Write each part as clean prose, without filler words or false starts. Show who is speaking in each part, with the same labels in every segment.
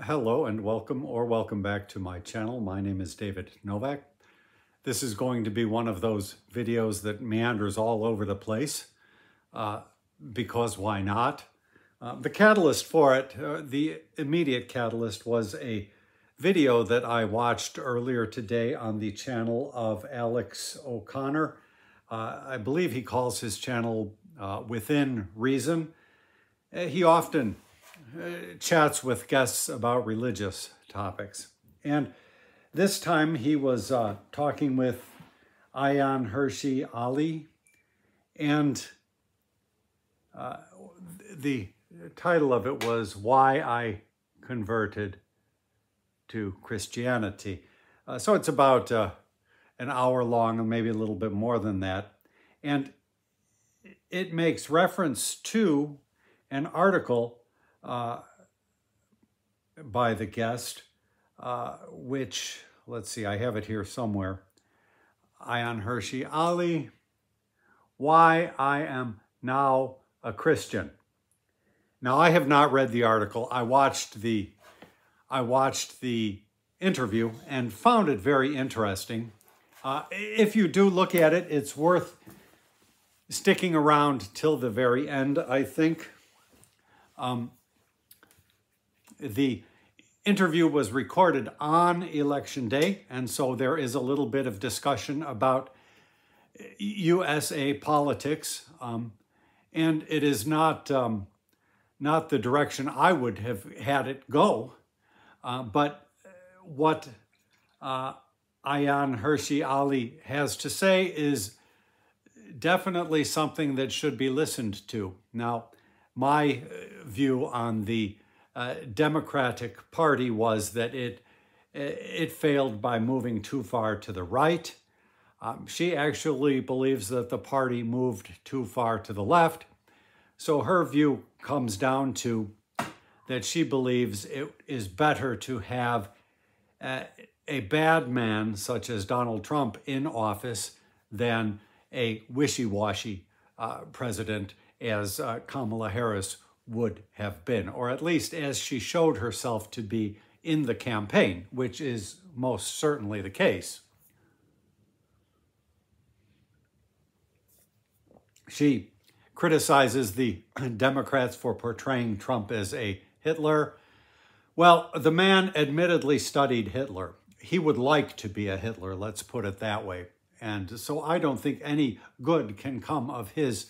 Speaker 1: Hello and welcome back to my channel. My name is David Novak. This is going to be one of those videos that meanders all over the place, because why not? The catalyst for it, the immediate catalyst, was a video that I watched earlier today on the channel of Alex O'Connor. I believe he calls his channel Within Reason. He often chats with guests about religious topics. And this time he was talking with Ayaan Hirsi Ali, and the title of it was Why I Converted to Christianity. So it's about an hour long, and maybe a little bit more than that. And it makes reference to an article by the guest, which, let's see, I have it here somewhere. Ayaan Hirsi Ali, Why I Am Now a Christian. Now, I have not read the article. I watched the interview and found it very interesting. If you do look at it, it's worth sticking around till the very end, I think. The interview was recorded on Election Day, and so there is a little bit of discussion about USA politics, and it is not the direction I would have had it go, but what Ayaan Hirsi Ali has to say is definitely something that should be listened to. Now, my view on the Democratic Party was that it failed by moving too far to the right. She actually believes that the party moved too far to the left. So her view comes down to that she believes it is better to have a bad man such as Donald Trump in office than a wishy-washy president as Kamala Harris would have been, or at least as she showed herself to be in the campaign, which is most certainly the case. She criticizes the Democrats for portraying Trump as a Hitler. Well, the man admittedly studied Hitler. He would like to be a Hitler, let's put it that way. And so I don't think any good can come of his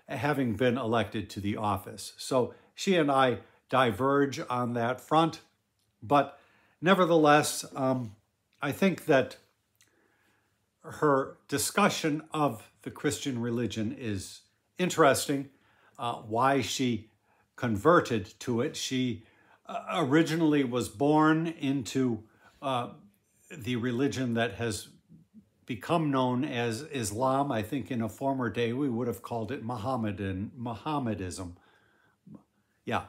Speaker 1: having been elected to the office. So she and I diverge on that front. But nevertheless, I think that her discussion of the Christian religion is interesting. Why she converted to it. She originally was born into the religion that has become known as Islam. I think in a former day we would have called it Mohammedism. Yeah.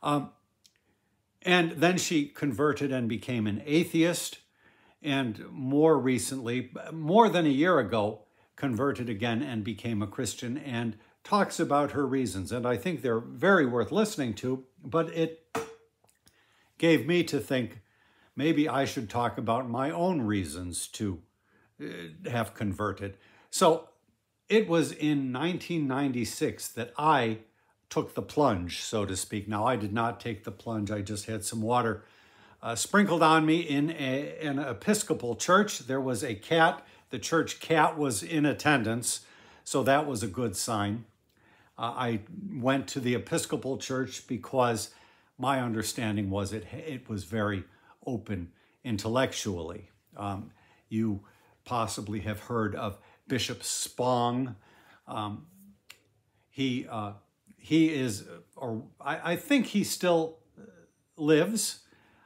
Speaker 1: And then she converted and became an atheist, and more recently, more than a year ago, converted again and became a Christian, and talks about her reasons. And I think they're very worth listening to, but it gave me to think maybe I should talk about my own reasons to have converted. So it was in 1996 that I took the plunge, so to speak. Now, I did not take the plunge. I just had some water sprinkled on me in an Episcopal church. There was a cat. The church cat was in attendance, so that was a good sign. I went to the Episcopal church because my understanding was it was very open intellectually. You possibly have heard of Bishop Spong. He is, or I think he still lives,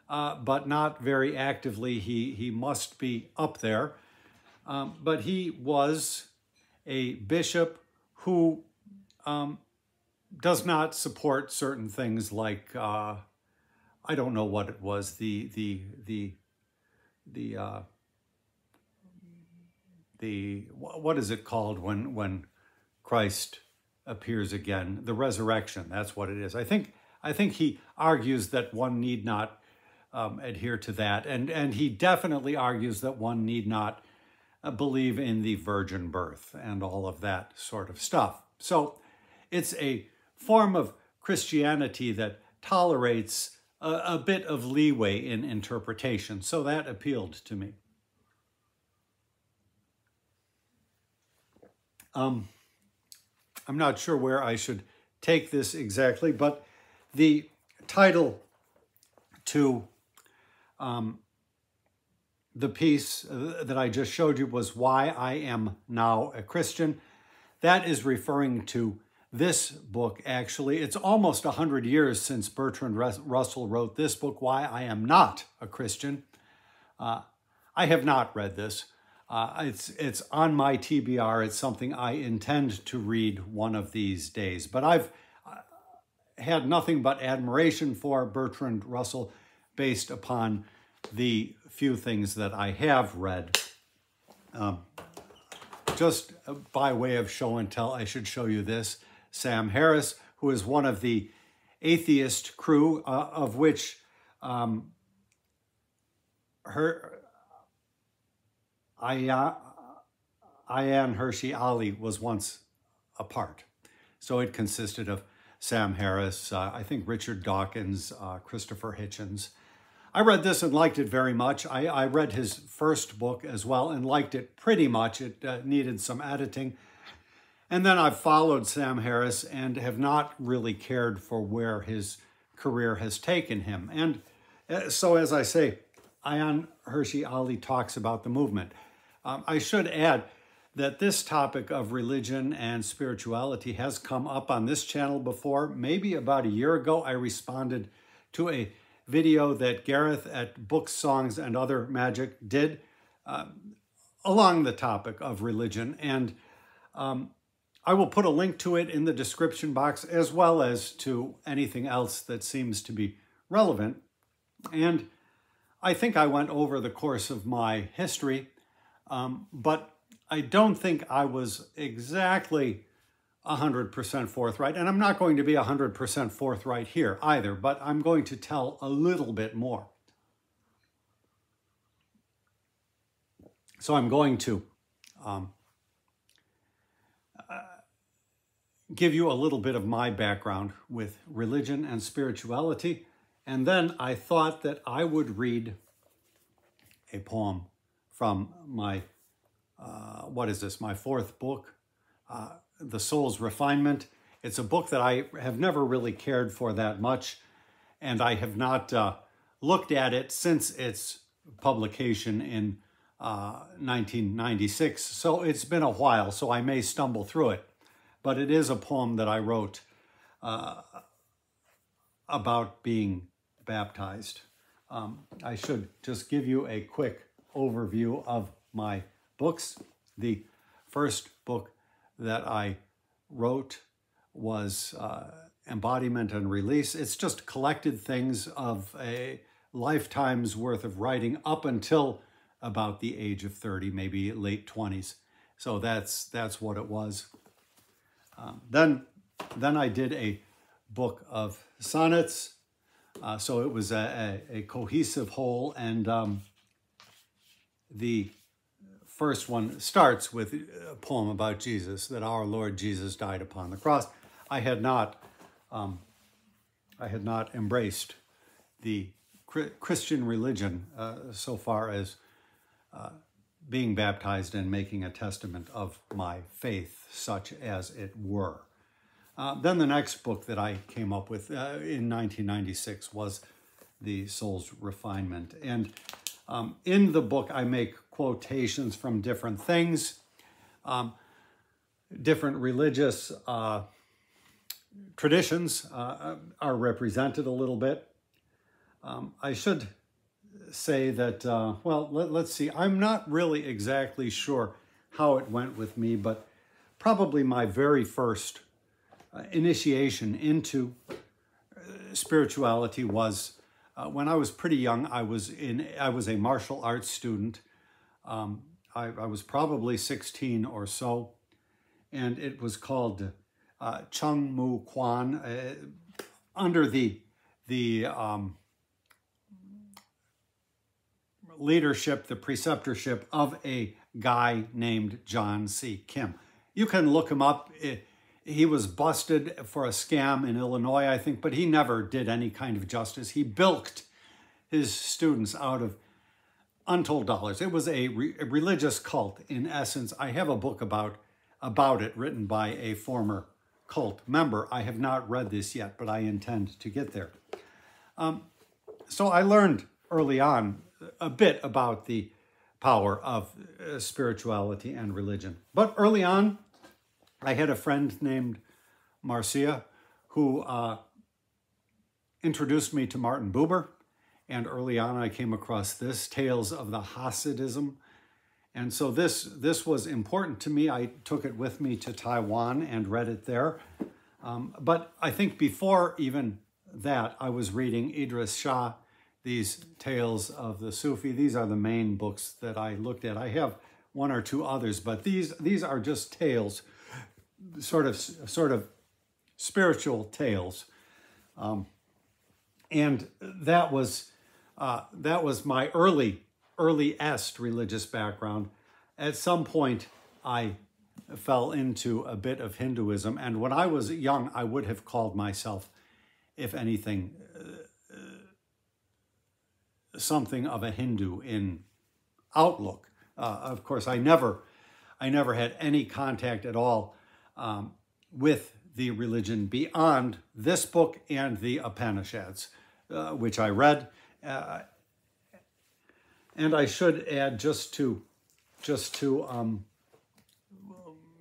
Speaker 1: but not very actively. He must be up there. But he was a bishop who does not support certain things like, I don't know what it was, what is it called when Christ appears again? The resurrection, that's what it is. I think he argues that one need not adhere to that. And he definitely argues that one need not believe in the virgin birth and all of that sort of stuff. So it's a form of Christianity that tolerates a bit of leeway in interpretation. So that appealed to me. I'm not sure where I should take this exactly, but the title to the piece that I just showed you was Why I Am Now a Christian. That is referring to this book, actually. It's almost 100 years since Bertrand Russell wrote this book, Why I Am Not a Christian. I have not read this. It's on my TBR. It's something I intend to read one of these days. But I've had nothing but admiration for Bertrand Russell based upon the few things that I have read. Just by way of show and tell, I should show you this. Sam Harris, who is one of the atheist crew, of which Ayaan Hirsi Ali was once a part. So it consisted of Sam Harris, I think Richard Dawkins, Christopher Hitchens. I read this and liked it very much. I read his first book as well and liked it pretty much. It needed some editing. And then I've followed Sam Harris and have not really cared for where his career has taken him. And so, as I say, Ayaan Hirsi Ali talks about the movement. I should add that this topic of religion and spirituality has come up on this channel before. Maybe about a year ago, I responded to a video that Gareth at Books, Songs, and Other Magic did along the topic of religion. And I will put a link to it in the description box, as well as to anything else that seems to be relevant. And I think I went over the course of my history, but I don't think I was exactly 100% forthright, and I'm not going to be 100% forthright here either, but I'm going to tell a little bit more. So I'm going to give you a little bit of my background with religion and spirituality, and then I thought that I would read a poem from my, my fourth book, The Soul's Refinement. It's a book that I have never really cared for that much, and I have not looked at it since its publication in 1996. So it's been a while, so I may stumble through it. But it is a poem that I wrote about being baptized. I should just give you a quick overview of my books. The first book that I wrote was Embodiment and Release. It's just collected things of a lifetime's worth of writing up until about the age of 30, maybe late 20s. So that's what it was. Then I did a book of sonnets. So it was a cohesive whole, and the first one starts with a poem about Jesus, that our Lord Jesus died upon the cross. I had not embraced the Christian religion so far as being baptized and making a testament of my faith, such as it were. Then the next book that I came up with in 1996 was The Soul's Refinement. And in the book, I make quotations from different things, different religious traditions are represented a little bit. I should say that, well, let's see. I'm not really exactly sure how it went with me, but probably my very first initiation into spirituality was when I was pretty young. I was a martial arts student. I was probably 16 or so, and it was called Chung Mu Kwan under the leadership, the preceptorship of a guy named John C. Kim. You can look him up. He was busted for a scam in Illinois, I think, but he never did any kind of justice. He bilked his students out of untold dollars. It was a religious cult, in essence. I have a book about it written by a former cult member. I have not read this yet, but I intend to get there. So I learned early on a bit about the power of spirituality and religion. But early on, I had a friend named Marcia who introduced me to Martin Buber. And early on, I came across this, Tales of the Hasidism. And so this was important to me. I took it with me to Taiwan and read it there. But I think before even that, I was reading Idris Shah, these Tales of the Sufi. These are the main books that I looked at. I have one or two others, but these are just tales, sort of spiritual tales. And that was my earliest religious background. At some point, I fell into a bit of Hinduism, and when I was young, I would have called myself, if anything, something of a Hindu in outlook. Of course, I never had any contact at all with the religion beyond this book and the Upanishads, which I read. And I should add, just to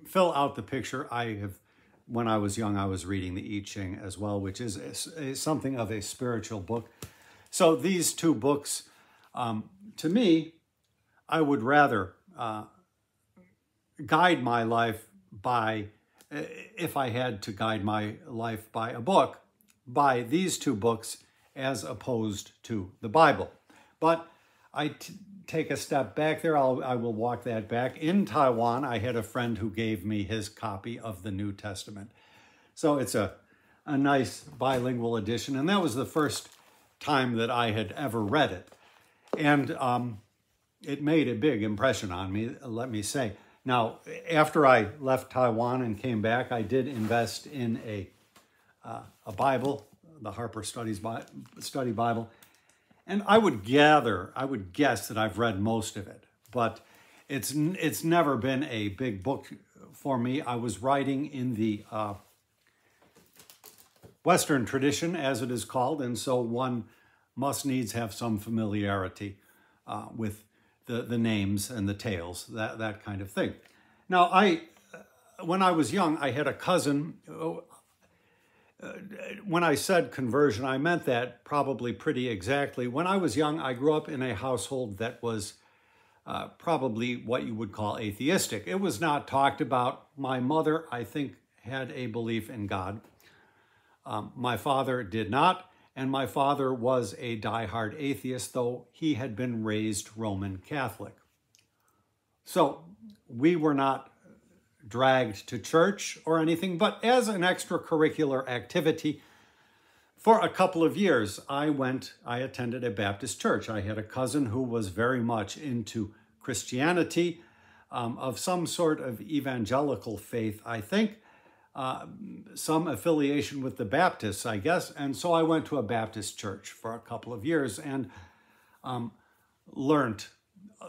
Speaker 1: fill out the picture, when I was young, I was reading the I Ching as well, which is something of a spiritual book. So these two books, to me, I would rather guide my life by, if I had to guide my life by a book, by these two books as opposed to the Bible. But I take a step back there. I will walk that back. In Taiwan, I had a friend who gave me his copy of the New Testament. So it's a nice bilingual edition. And that was the first time that I had ever read it. And it made a big impression on me, let me say. Now, after I left Taiwan and came back, I did invest in a Bible, the Harper Study Bible. And I would guess that I've read most of it, but it's never been a big book for me. I was writing in the Western tradition, as it is called, and so one must needs have some familiarity with the names and the tales, that kind of thing. Now, when I was young, I had a cousin. When I said conversion, I meant that probably pretty exactly. When I was young, I grew up in a household that was probably what you would call atheistic. It was not talked about. My mother, I think, had a belief in God. My father did not, and my father was a diehard atheist, though he had been raised Roman Catholic. So we were not dragged to church or anything, but as an extracurricular activity, for a couple of years, I attended a Baptist church. I had a cousin who was very much into Christianity, of some sort of evangelical faith, I think, some affiliation with the Baptists, I guess. And so I went to a Baptist church for a couple of years and learned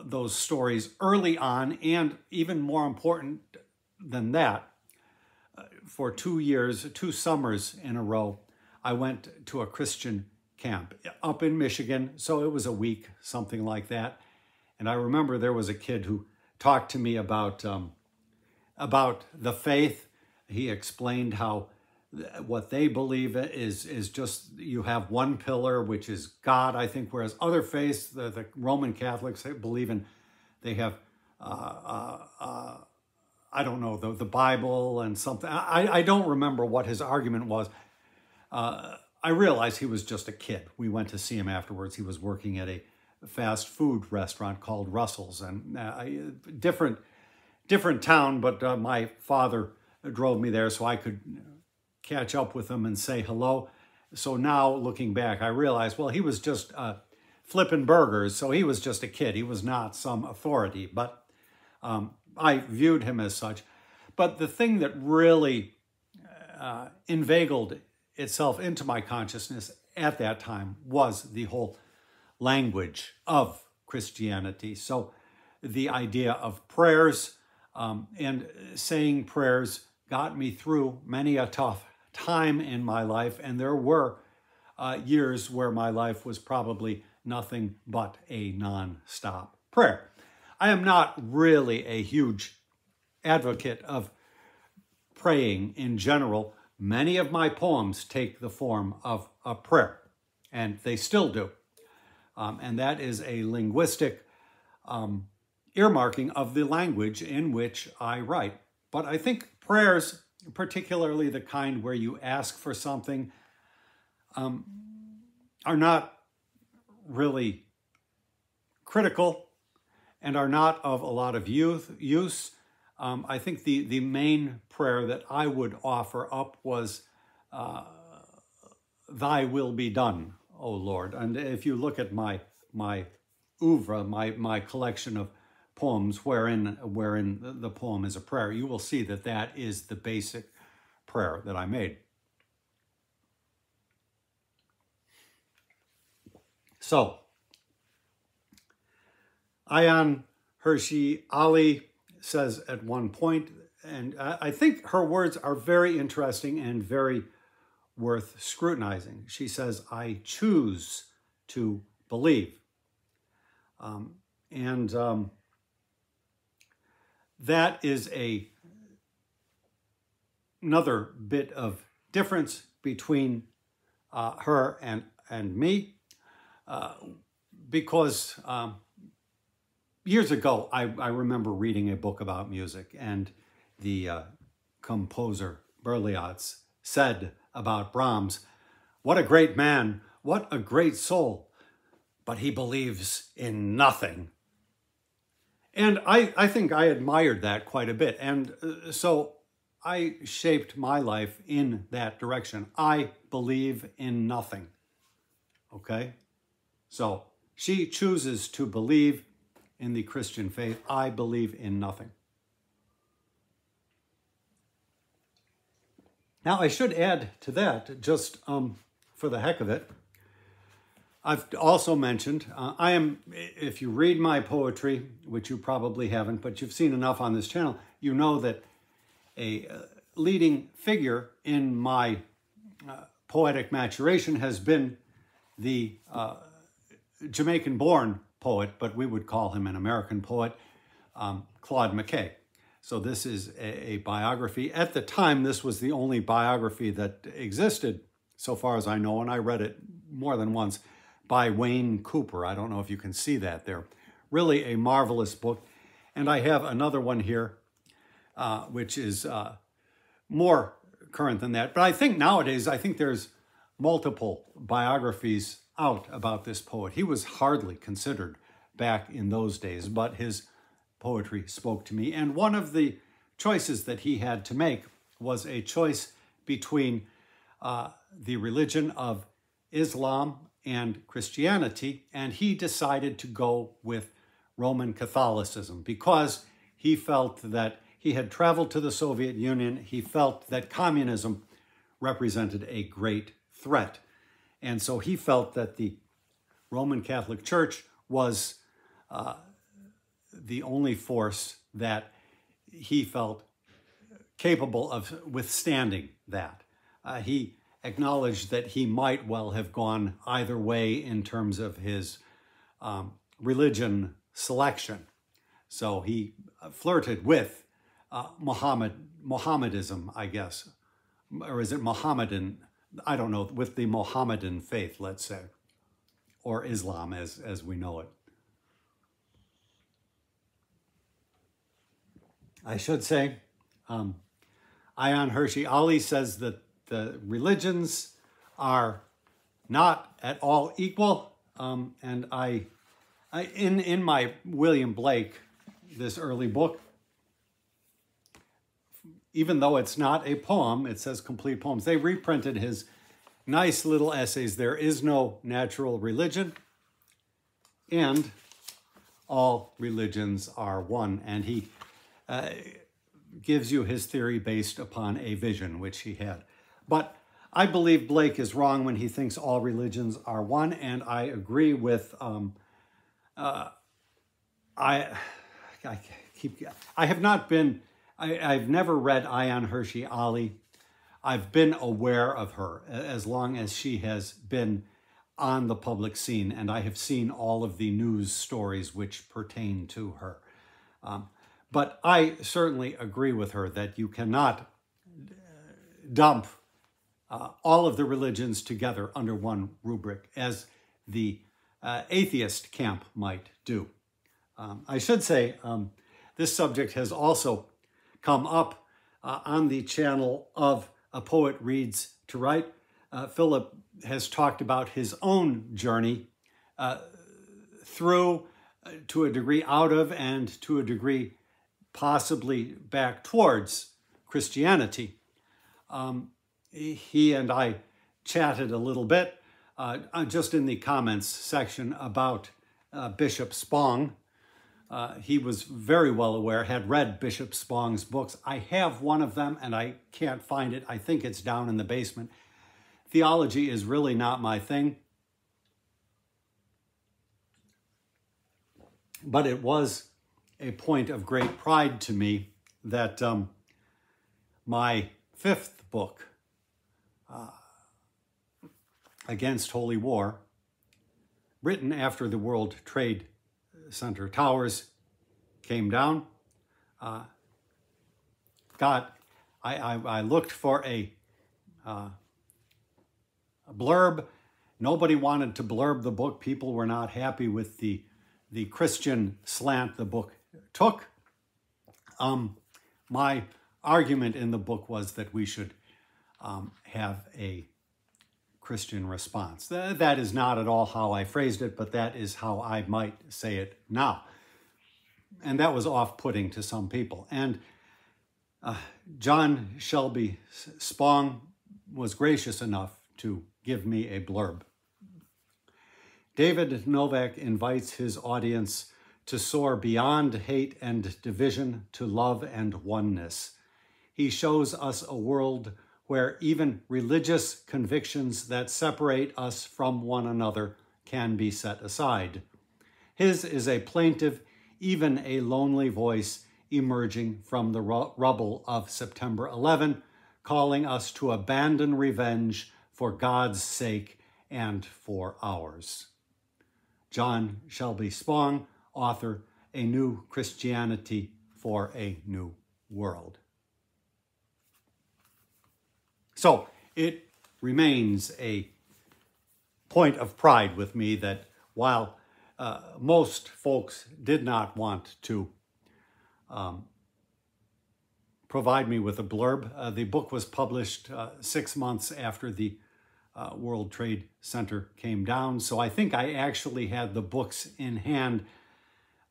Speaker 1: those stories early on, and even more important than that, for 2 summers in a row, I went to a Christian camp up in Michigan. So it was a week, something like that. And I remember there was a kid who talked to me about the faith. He explained how what they believe is just you have one pillar, which is God, I think, whereas other faiths, the Roman Catholics, believe in, they have I don't know, the Bible and something. I don't remember what his argument was. I realized he was just a kid. We went to see him afterwards. He was working at a fast food restaurant called Russell's, and different town, but my father drove me there so I could catch up with him and say hello. So now, looking back, I realized, well, he was just flipping burgers, so he was just a kid. He was not some authority, but I viewed him as such. But the thing that really inveigled itself into my consciousness at that time was the whole language of Christianity. So the idea of prayers and saying prayers got me through many a tough time in my life, and there were years where my life was probably nothing but a non-stop prayer. I am not really a huge advocate of praying in general. Many of my poems take the form of a prayer, and they still do. And that is a linguistic earmarking of the language in which I write. But I think prayers, particularly the kind where you ask for something, are not really critical and are not of a lot of use. I think the main prayer that I would offer up was, "Thy will be done, O Lord." And if you look at my oeuvre, my collection of poems wherein the poem is a prayer, you will see that that is the basic prayer that I made. So, Ayaan Hirsi Ali says at one point, and I think her words are very interesting and very worth scrutinizing. She says, "I choose to believe." That is another bit of difference between her and me, because years ago, I remember reading a book about music, and the composer Berlioz said about Brahms, "What a great man, what a great soul, but he believes in nothing." And I think I admired that quite a bit. And so I shaped my life in that direction. I believe in nothing. Okay? So she chooses to believe in the Christian faith. I believe in nothing. Now, I should add to that, just for the heck of it, I've also mentioned, I am, if you read my poetry, which you probably haven't, but you've seen enough on this channel, you know that a leading figure in my poetic maturation has been the Jamaican-born poet, but we would call him an American poet, Claude McKay. So this is a biography. At the time, this was the only biography that existed, so far as I know, and I read it more than once, by Wayne Cooper. I don't know if you can see that there. Really a marvelous book. And I have another one here, which is more current than that. But I think nowadays, I think there's multiple biographies out about this poet. He was hardly considered back in those days, but his poetry spoke to me. And one of the choices that he had to make was a choice between the religion of Islam and Christianity, and he decided to go with Roman Catholicism because he felt that he had traveled to the Soviet Union. He felt that communism represented a great threat. And so he felt that the Roman Catholic Church was the only force that he felt capable of withstanding that. He acknowledged that he might well have gone either way in terms of his religion selection. So he flirted with Mohammedism, I guess. Or is it Mohammedan? I don't know, with the Mohammedan faith, let's say. Or Islam as we know it. I should say, Ayaan Hirsi Ali says that the religions are not at all equal. And I in my William Blake, this early book, even though it's not a poem, it says complete poems. They reprinted his nice little essays, There Is No Natural Religion. and all religions are one. And he gives you his theory based upon a vision which he had. But I believe Blake is wrong when he thinks all religions are one, and I agree with I've never read Ayaan Hirsi Ali. I've been aware of her as long as she has been on the public scene, and I have seen all of the news stories which pertain to her. But I certainly agree with her that you cannot dump all of the religions together under one rubric, as the atheist camp might do. I should say this subject has also come up on the channel of A Poet Reads to Write. Philip has talked about his own journey through, to a degree out of, and to a degree possibly back towards Christianity. He and I chatted a little bit just in the comments section about Bishop Spong. He was very well aware, had read Bishop Spong's books. I have one of them and I can't find it. I think it's down in the basement. Theology is really not my thing. But it was a point of great pride to me that my fifth book, Against Holy War, written after the World Trade Center towers came down, I looked for a blurb. Nobody wanted to blurb the book. People were not happy with the Christian slant the book took. My argument in the book was that we should have a Christian response. That is not at all how I phrased it, but that is how I might say it now. And that was off-putting to some people. And John Shelby Spong was gracious enough to give me a blurb. David Novak invites his audience to soar beyond hate and division to love and oneness. He shows us a world where even religious convictions that separate us from one another can be set aside. His is a plaintive, even a lonely voice emerging from the rubble of September 11, calling us to abandon revenge for God's sake and for ours. John Shelby Spong, author, A New Christianity for a New World. So it remains a point of pride with me that while most folks did not want to provide me with a blurb, the book was published 6 months after the World Trade Center came down. So I think I actually had the books in hand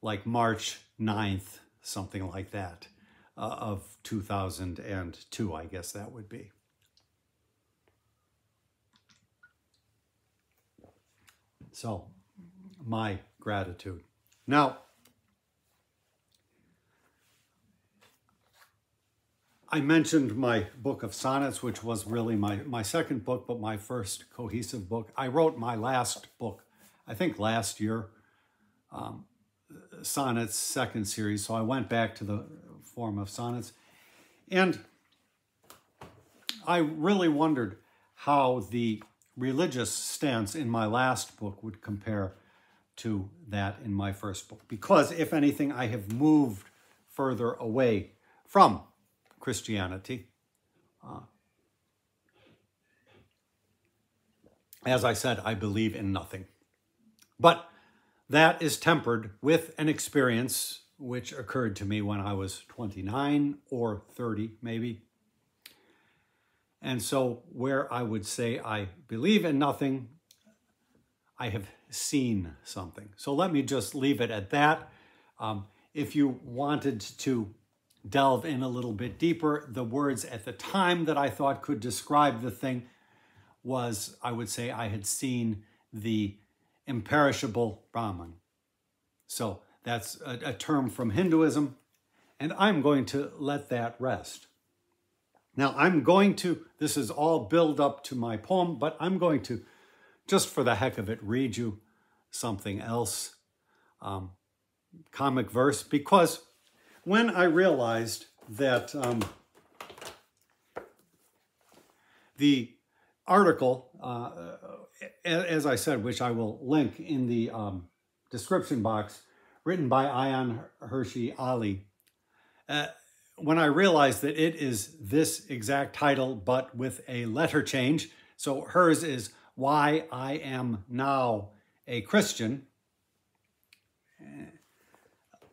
Speaker 1: like March 9th, something like that, of 2002, I guess that would be. So, my gratitude. Now, I mentioned my book of sonnets, which was really my second book, but my first cohesive book. I wrote my last book, I think last year, Sonnets second series. So I went back to the form of sonnets. And I really wondered how the religious stance in my last book would compare to that in my first book. Because, if anything, I have moved further away from Christianity. As I said, I believe in nothing. But that is tempered with an experience which occurred to me when I was 29 or 30, maybe. And so where I would say I believe in nothing, I have seen something. So let me just leave it at that. If you wanted to delve in a little bit deeper, the words at the time that I thought could describe the thing was, I would say I had seen the imperishable Brahman, So that's a term from Hinduism, and I'm going to let that rest. Now this is all build up to my poem, but I'm going to, just for the heck of it, read you something else, comic verse, because when I realized that the article, as I said, which I will link in the description box, written by Ayaan Hirsi Ali, when I realized that it is this exact title, but with a letter change, so hers is Why I Am Now a Christian,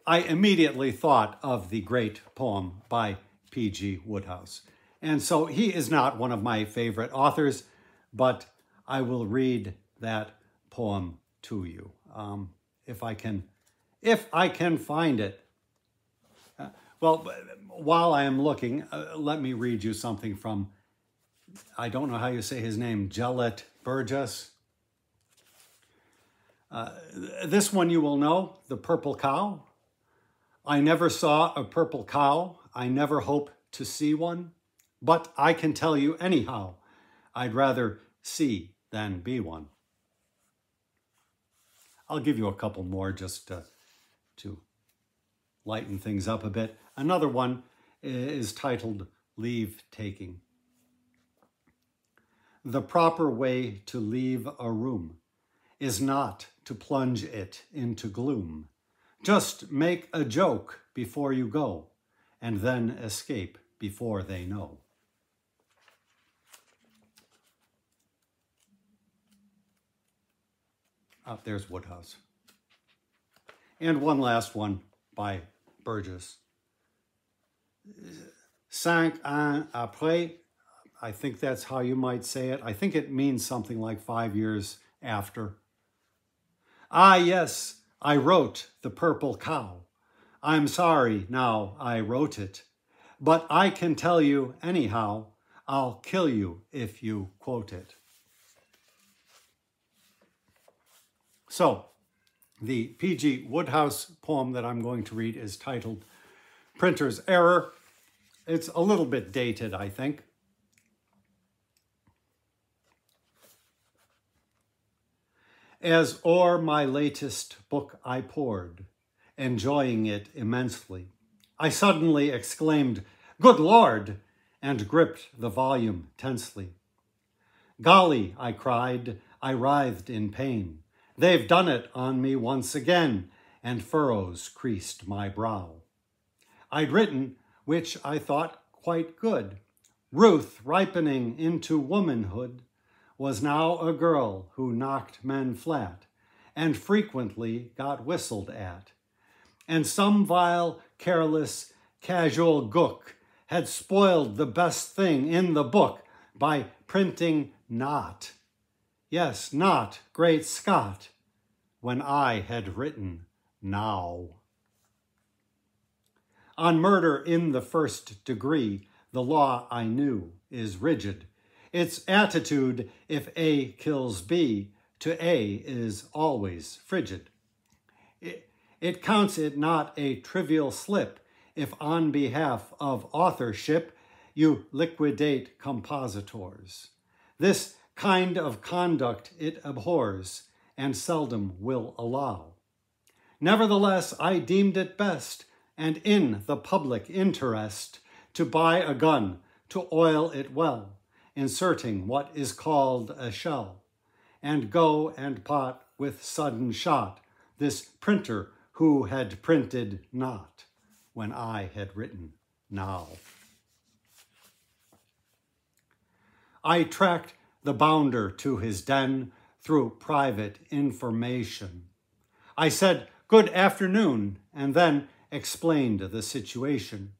Speaker 1: I immediately thought of the great poem by P.G. Wodehouse. And so he is not one of my favorite authors, but I will read that poem to you, if I can find it. Well, while I am looking, let me read you something from, I don't know how you say his name, Gelett Burgess. This one you will know, The Purple Cow. I never saw a purple cow. I never hope to see one. But I can tell you anyhow, I'd rather see than be one. I'll give you a couple more just to lighten things up a bit. Another one is titled Leave Taking. The proper way to leave a room is not to plunge it into gloom. Just make a joke before you go, and then escape before they know. There's Wodehouse. And one last one by Burgess. 5 ans après, I think that's how you might say it. I think it means something like 5 years after. Ah, yes, I wrote The Purple Cow. I'm sorry now I wrote it, but I can tell you anyhow, I'll kill you if you quote it. So, the P.G. Wodehouse poem that I'm going to read is titled Printer's Error. It's a little bit dated, I think. As o'er my latest book I pored, enjoying it immensely, I suddenly exclaimed, "Good Lord!" and gripped the volume tensely. "Golly," I cried, I writhed in pain. "They've done it on me once again," and furrows creased my brow. I'd written, which I thought quite good, Ruth, ripening into womanhood, was now a girl who knocked men flat and frequently got whistled at. And some vile, careless, casual gook had spoiled the best thing in the book by printing not. Yes, not, great Scott, when I had written now. On murder in the first degree, the law I knew is rigid. Its attitude, if A kills B, to A is always frigid. It counts it not a trivial slip if on behalf of authorship you liquidate compositors. This kind of conduct it abhors and seldom will allow. Nevertheless, I deemed it best, and in the public interest, to buy a gun, to oil it well, inserting what is called a shell, and go and pot with sudden shot this printer who had printed not when I had written now. I tracked the bounder to his den through private information. I said, "Good afternoon," and then explained the situation.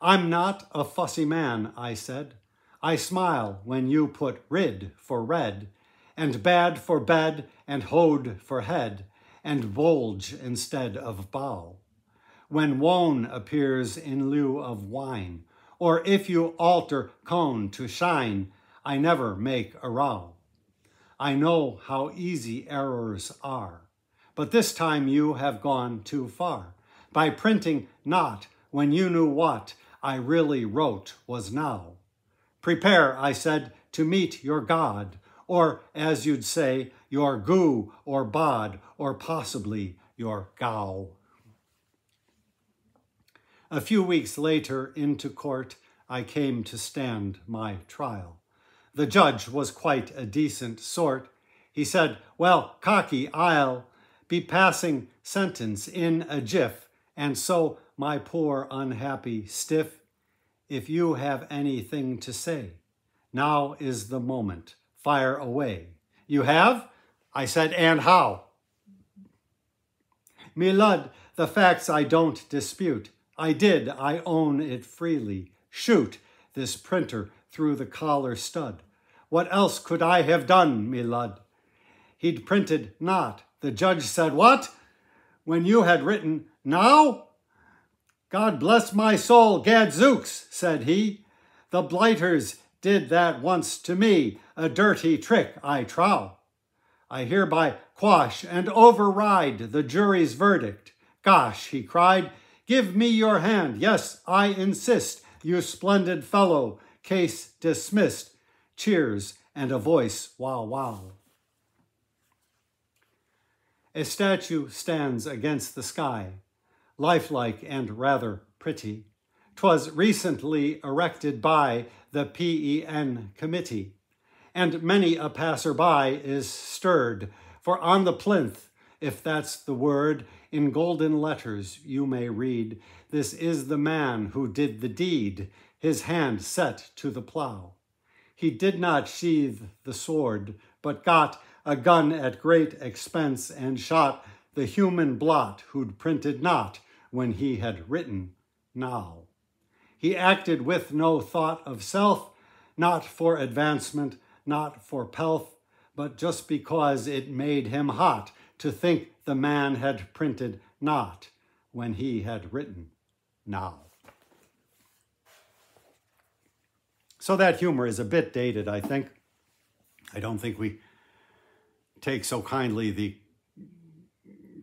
Speaker 1: "I'm not a fussy man," I said. "I smile when you put rid for red, and bad for bed, and hode for head, and bulge instead of bow. When wone appears in lieu of wine, or if you alter cone to shine, I never make a row. I know how easy errors are, But this time you have gone too far. By printing not when you knew what I really wrote was now. Prepare, I said, to meet your God, or as you'd say, your goo or bod, or possibly your gow. A few weeks later, into court, I came to stand my trial. The judge was quite a decent sort. He said, well, cocky, I'll be passing sentence in a jiff, and so, my poor unhappy stiff, if you have anything to say, now is the moment. Fire away. You have? I said, and how? Me lud, the facts I don't dispute. I did, I own it freely, shoot this printer through the collar stud. What else could I have done, me lud? He'd printed not. The judge said, what? When you had written, now? God bless my soul, gadzooks, said he. The blighters did that once to me, a dirty trick, I trow. I hereby quash and override the jury's verdict. Gosh, he cried, give me your hand. Yes, I insist, you splendid fellow. Case dismissed. Cheers and a voice, wow, wow. A statue stands against the sky, lifelike and rather pretty. 'Twas recently erected by the PEN committee, and many a passer-by is stirred, for on the plinth, if that's the word, in golden letters you may read, this is the man who did the deed, his hand set to the plow. He did not sheathe the sword, but got a gun at great expense and shot the human blot who'd printed not when he had written now. He acted with no thought of self, not for advancement, not for pelf, but just because it made him hot to think the man had printed not when he had written now. So that humor is a bit dated, I think. I don't think we take so kindly the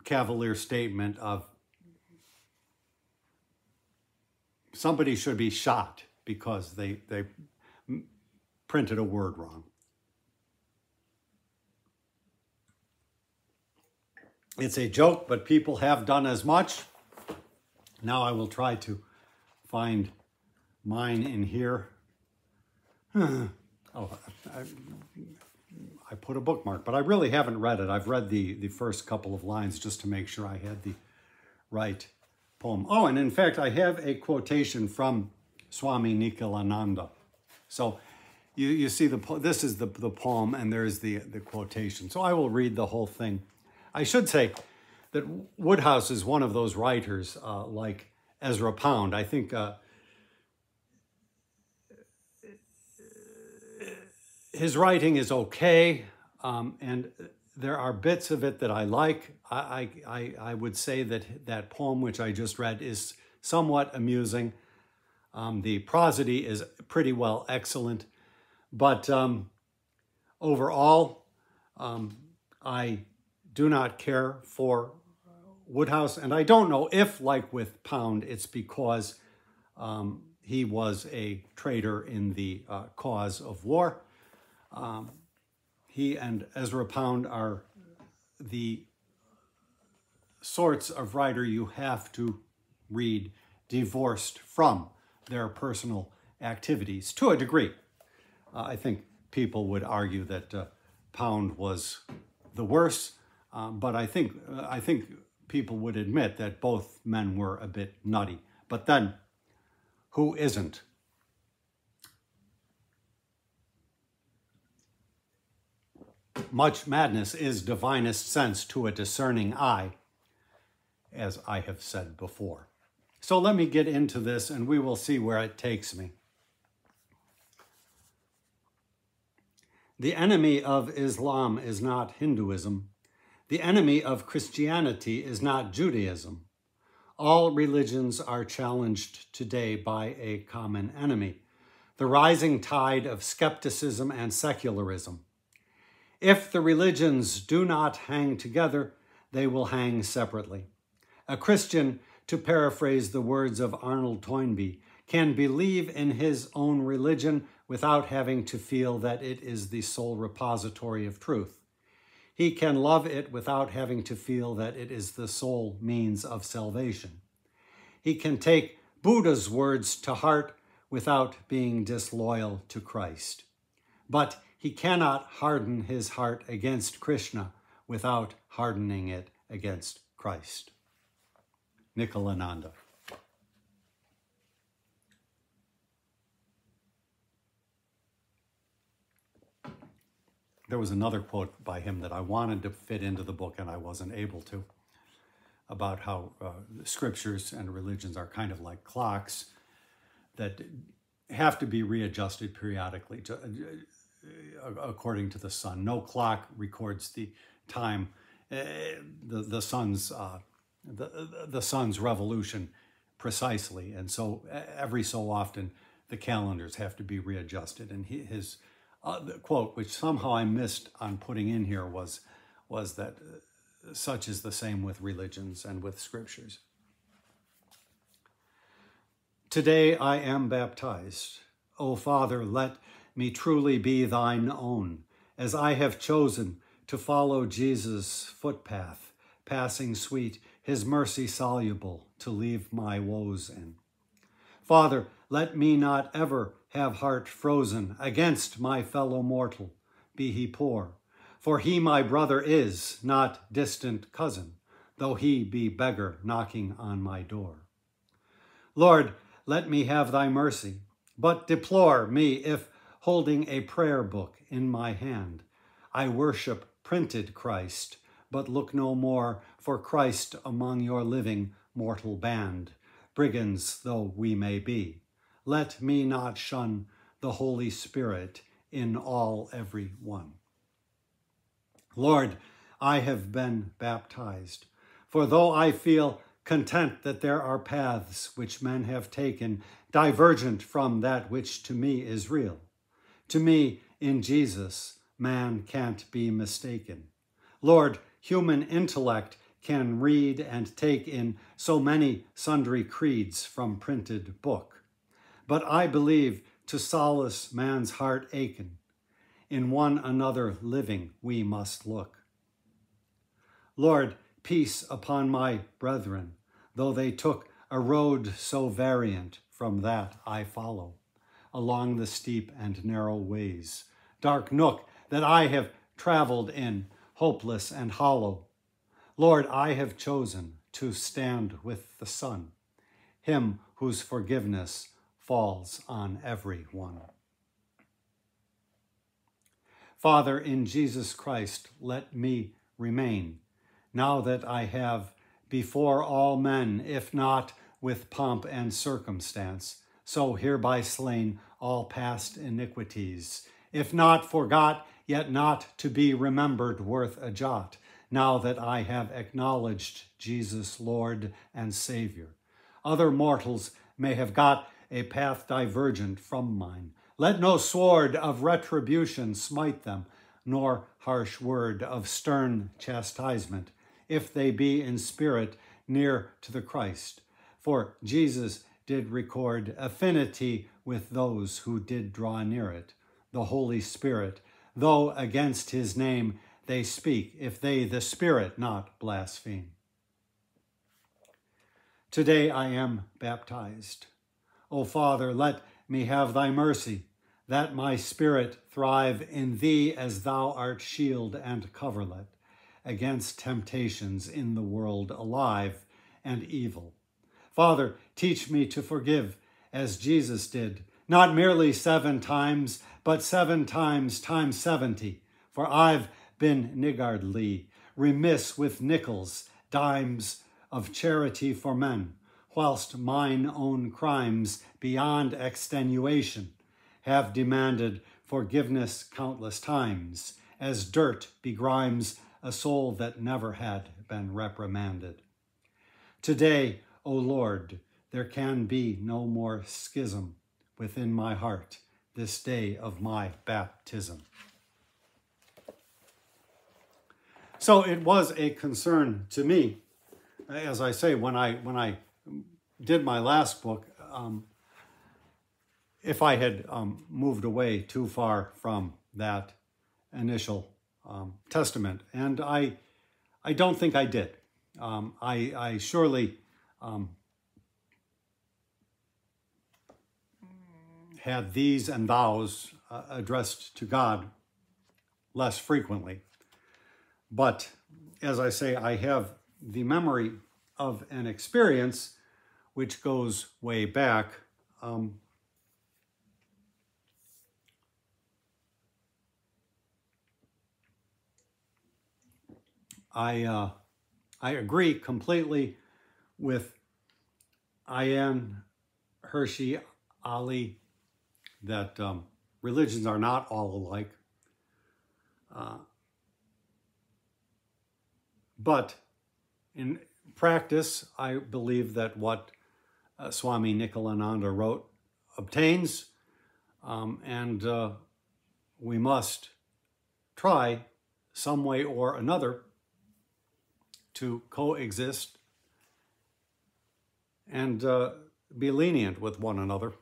Speaker 1: cavalier statement of somebody should be shot because they printed a word wrong. It's a joke, but people have done as much. Now I will try to find mine in here. Oh, I put a bookmark, but I really haven't read it. I've read the first couple of lines just to make sure I had the right poem. Oh, and in fact, I have a quotation from Swami Nikhilananda. So you see, this is the poem, and there's the quotation. So I will read the whole thing. I should say that Woodhouse is one of those writers like Ezra Pound. I think his writing is okay, and there are bits of it that I like. I would say that poem which I just read is somewhat amusing. The prosody is pretty well excellent, but overall, I do not care for Woodhouse, and I don't know if, like with Pound, it's because he was a traitor in the cause of war. He and Ezra Pound are the sorts of writer you have to read divorced from their personal activities to a degree. I think people would argue that Pound was the worse, but I think people would admit that both men were a bit nutty. But then, who isn't? Much madness is divinest sense to a discerning eye, as I have said before. So let me get into this and we will see where it takes me. The enemy of Islam is not Hinduism. The enemy of Christianity is not Judaism. All religions are challenged today by a common enemy, the rising tide of skepticism and secularism. If the religions do not hang together, they will hang separately. A Christian, to paraphrase the words of Arnold Toynbee, can believe in his own religion without having to feel that it is the sole repository of truth. He can love it without having to feel that it is the sole means of salvation. He can take Buddha's words to heart without being disloyal to Christ. But he cannot harden his heart against Krishna without hardening it against Christ. Nikhilananda. There was another quote by him that I wanted to fit into the book and I wasn't able to, about how scriptures and religions are kind of like clocks that have to be readjusted periodically according to the sun. No clock records the time, the sun's revolution precisely, and so every so often the calendars have to be readjusted. And his the quote, which somehow I missed on putting in here, was that such is the same with religions and with scriptures. Today I am baptized. O Father, let me truly be thine own, as I have chosen to follow Jesus' footpath, passing sweet, his mercy soluble, to leave my woes in. Father, let me not ever have heart frozen against my fellow mortal, be he poor, for he my brother is, not distant cousin, though he be beggar knocking on my door. Lord, let me have thy mercy, but deplore me if, holding a prayer book in my hand, I worship printed Christ, but look no more for Christ among your living mortal band, brigands though we may be. Let me not shun the Holy Spirit in all every one. Lord, I have been baptized, for though I feel content that there are paths which men have taken divergent from that which to me is real, to me, in Jesus, man can't be mistaken. Lord, human intellect can read and take in so many sundry creeds from printed book. But I believe to solace man's heart aching, in one another living we must look. Lord, peace upon my brethren, though they took a road so variant from that I follow, along the steep and narrow ways, dark nook that I have traveled in, hopeless and hollow. Lord, I have chosen to stand with the Son, him whose forgiveness falls on every one. Father, in Jesus Christ, let me remain, now that I have before all men, if not with pomp and circumstance, so hereby slain all past iniquities, if not forgot, yet not to be remembered worth a jot, now that I have acknowledged Jesus Lord and Savior. Other mortals may have got a path divergent from mine. Let no sword of retribution smite them, nor harsh word of stern chastisement, if they be in spirit near to the Christ. For Jesus did record affinity with those who did draw near it, the Holy Spirit, though against his name they speak, if they the Spirit not blaspheme. Today I am baptized. O Father, let me have thy mercy, that my spirit thrive in thee as thou art shield and coverlet against temptations in the world alive and evil. Father, teach me to forgive as Jesus did, not merely 7 times, but 7 times 70. For I've been niggardly, remiss with nickels, dimes of charity for men, whilst mine own crimes beyond extenuation have demanded forgiveness countless times, as dirt begrimes a soul that never had been reprimanded. Today, O Lord, there can be no more schism within my heart this day of my baptism. So it was a concern to me, as I say, when I did my last book, if I had moved away too far from that initial testament, and I don't think I did. I surely had these and thous addressed to God less frequently. But as I say, I have the memory of an experience which goes way back. I agree completely with Ayaan Hirsi Ali that religions are not all alike. But in practice, I believe that what Swami Nikhilananda wrote obtains, and we must try some way or another to coexist and be lenient with one another.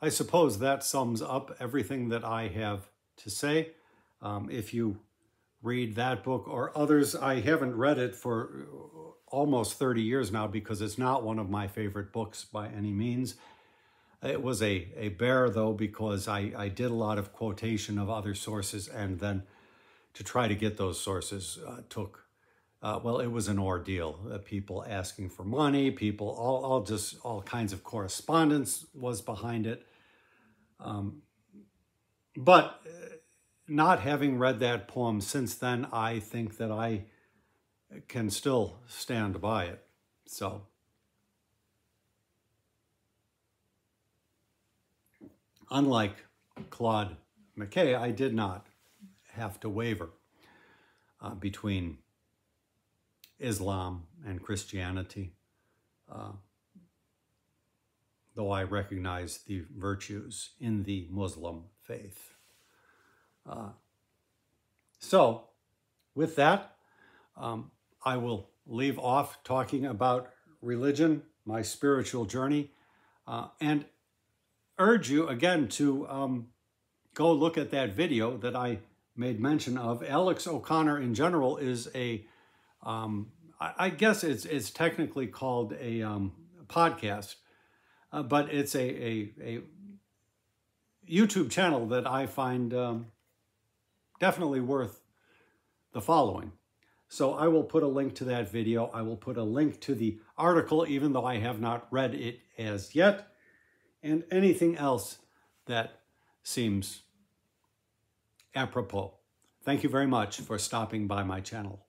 Speaker 1: I suppose that sums up everything that I have to say. If you read that book or others, I haven't read it for almost 30 years now because it's not one of my favorite books by any means. It was a bear, though, because I did a lot of quotation of other sources, and then to try to get those sources took, well, it was an ordeal. People asking for money, people, all kinds of correspondence was behind it. But not having read that poem since then, I think that I can still stand by it. So, unlike Claude McKay, I did not have to waver between Islam and Christianity, though I recognize the virtues in the Muslim faith. So, with that, I will leave off talking about religion, my spiritual journey, and urge you again to go look at that video that I made mention of. Alex O'Connor in general is a, I guess it's technically called a podcast, but it's a YouTube channel that I find definitely worth the following. So I will put a link to that video. I will put a link to the article, even though I have not read it as yet, and anything else that seems apropos. Thank you very much for stopping by my channel.